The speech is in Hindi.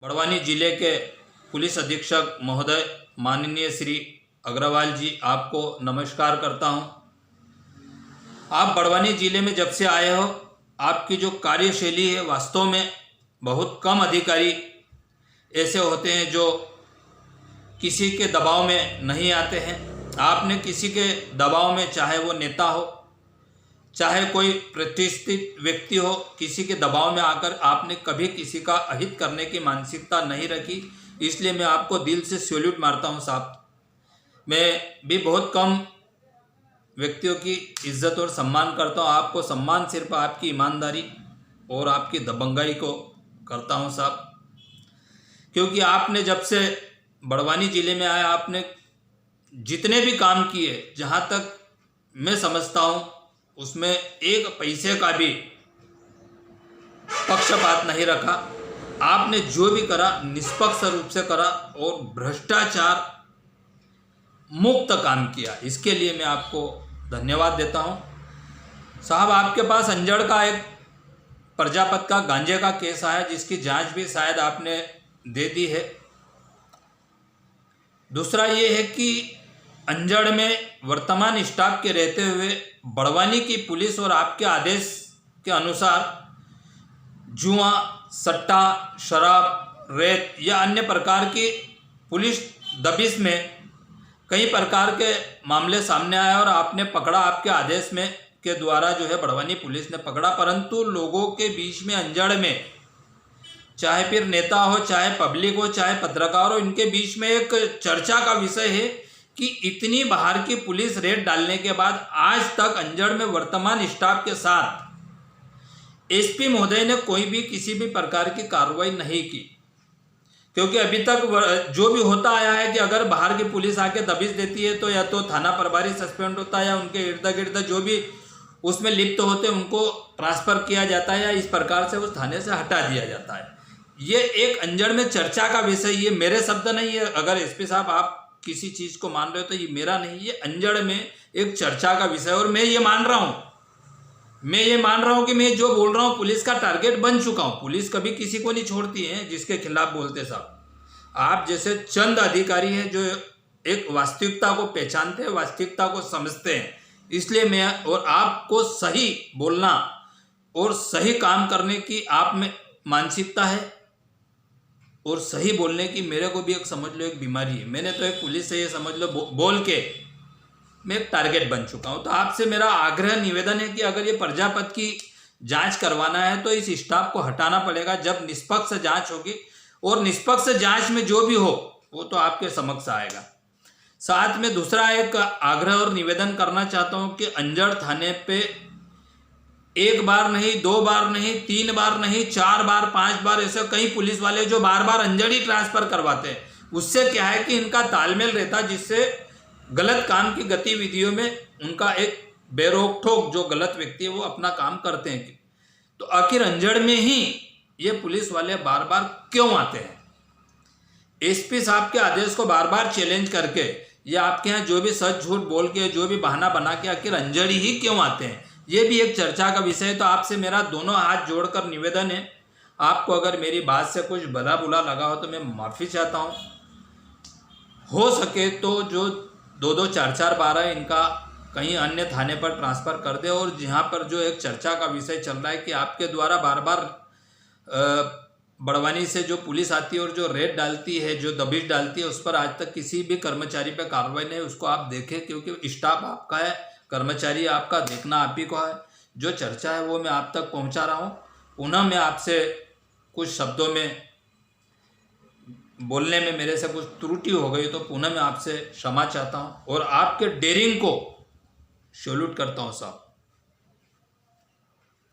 बड़वानी जिले के पुलिस अधीक्षक महोदय माननीय श्री अग्रवाल जी, आपको नमस्कार करता हूं। आप बड़वानी जिले में जब से आए हो, आपकी जो कार्यशैली है वास्तव में बहुत कम अधिकारी ऐसे होते हैं जो किसी के दबाव में नहीं आते हैं। आपने किसी के दबाव में, चाहे वो नेता हो चाहे कोई प्रतिष्ठित व्यक्ति हो, किसी के दबाव में आकर आपने कभी किसी का अहित करने की मानसिकता नहीं रखी। इसलिए मैं आपको दिल से सैल्यूट मारता हूं साहब। मैं भी बहुत कम व्यक्तियों की इज्जत और सम्मान करता हूं। आपको सम्मान सिर्फ आपकी ईमानदारी और आपकी दबंगाई को करता हूं साहब, क्योंकि आपने जब से बड़वानी ज़िले में आया, आपने जितने भी काम किए, जहां तक मैं समझता हूं उसमें एक पैसे का भी पक्षपात नहीं रखा। आपने जो भी करा निष्पक्ष रूप से करा और भ्रष्टाचार मुक्त काम किया। इसके लिए मैं आपको धन्यवाद देता हूं साहब। आपके पास अंजड़ का एक प्रजापत का गांजे का केस आया, जिसकी जांच भी शायद आपने दे दी है। दूसरा ये है कि अंजड़ में वर्तमान स्टाफ के रहते हुए बड़वानी की पुलिस और आपके आदेश के अनुसार जुआ, सट्टा, शराब, रेत या अन्य प्रकार की पुलिस दबिश में कई प्रकार के मामले सामने आए और आपने पकड़ा। आपके आदेश में के द्वारा जो है बड़वानी पुलिस ने पकड़ा, परंतु लोगों के बीच में अंजड़ में, चाहे फिर नेता हो, चाहे पब्लिक हो, चाहे पत्रकार हो, इनके बीच में एक चर्चा का विषय है कि इतनी बाहर की पुलिस रेड डालने के बाद आज तक अंजड़ में वर्तमान स्टाफ के साथ एसपी महोदय ने कोई भी किसी भी प्रकार की कार्रवाई नहीं की। क्योंकि अभी तक जो भी होता आया है कि अगर बाहर की पुलिस आके दबिश देती है तो या तो थाना प्रभारी सस्पेंड होता है या उनके इर्द गिर्द जो भी उसमें लिप्त होते हैं उनको ट्रांसफ़र किया जाता है या इस प्रकार से उस थाने से हटा दिया जाता है। ये एक अंजड़ में चर्चा का विषय, ये मेरे शब्द नहीं है। अगर एसपी साहब आप किसी चीज़ को मान रहे हो तो ये मेरा नहीं, ये अंजड़ में एक चर्चा का विषय। और मैं ये मान रहा हूँ कि मैं जो बोल रहा हूँ पुलिस का टारगेट बन चुका हूँ। पुलिस कभी किसी को नहीं छोड़ती है जिसके खिलाफ बोलते साहब। आप जैसे चंद अधिकारी हैं जो एक वास्तविकता को पहचानते हैं, वास्तविकता को समझते हैं। इसलिए मैं और आपको सही बोलना और सही काम करने की आप में मानसिकता है, और सही बोलने की मेरे को भी एक समझ लो एक बीमारी है। मैंने तो एक पुलिस से ये समझ लो बोल के मैं एक टारगेट बन चुका हूँ। तो आपसे मेरा आग्रह निवेदन है कि अगर ये प्रजापत की जांच करवाना है तो इस स्टाफ को हटाना पड़ेगा। जब निष्पक्ष जांच होगी और निष्पक्ष जांच में जो भी हो वो तो आपके समक्ष आएगा। साथ में दूसरा एक आग्रह और निवेदन करना चाहता हूँ कि अंजड़ थाने पे एक बार नहीं, दो बार नहीं, तीन बार नहीं, 4 बार, 5 बार ऐसे कई पुलिस वाले जो बार बार अंजड़ ही ट्रांसफर करवाते हैं। उससे क्या है कि इनका तालमेल रहता, जिससे गलत काम की गतिविधियों में उनका एक बेरोक ठोक जो गलत व्यक्ति है वो अपना काम करते हैं। तो आखिर अंजड़ में ही ये पुलिस वाले बार बार क्यों आते हैं? एसपी साहब के आदेश को बार बार चैलेंज करके या आपके यहाँ जो भी सच झूठ बोल के, जो भी बहाना बना के आखिर अंजड़ ही क्यों आते हैं, ये भी एक चर्चा का विषय है। तो आपसे मेरा दोनों हाथ जोड़कर निवेदन है, आपको अगर मेरी बात से कुछ भला बुरा लगा हो तो मैं माफ़ी चाहता हूँ। हो सके तो जो 2-2, 4-4 बार है इनका कहीं अन्य थाने पर ट्रांसफ़र कर दे। और जहाँ पर जो एक चर्चा का विषय चल रहा है कि आपके द्वारा बार बार बड़वानी से जो पुलिस आती है और जो रेड डालती है, जो दबिश डालती है, उस पर आज तक किसी भी कर्मचारी पर कार्रवाई नहीं, उसको आप देखें। क्योंकि स्टाफ आपका है, कर्मचारी आपका, देखना आप ही को है। जो चर्चा है वो मैं आप तक पहुंचा रहा हूं। पुनः मैं आपसे कुछ शब्दों में बोलने में मेरे से कुछ त्रुटि हो गई तो पुनः मैं आपसे क्षमा चाहता हूं और आपके डेयरिंग को सैल्यूट करता हूं साहब।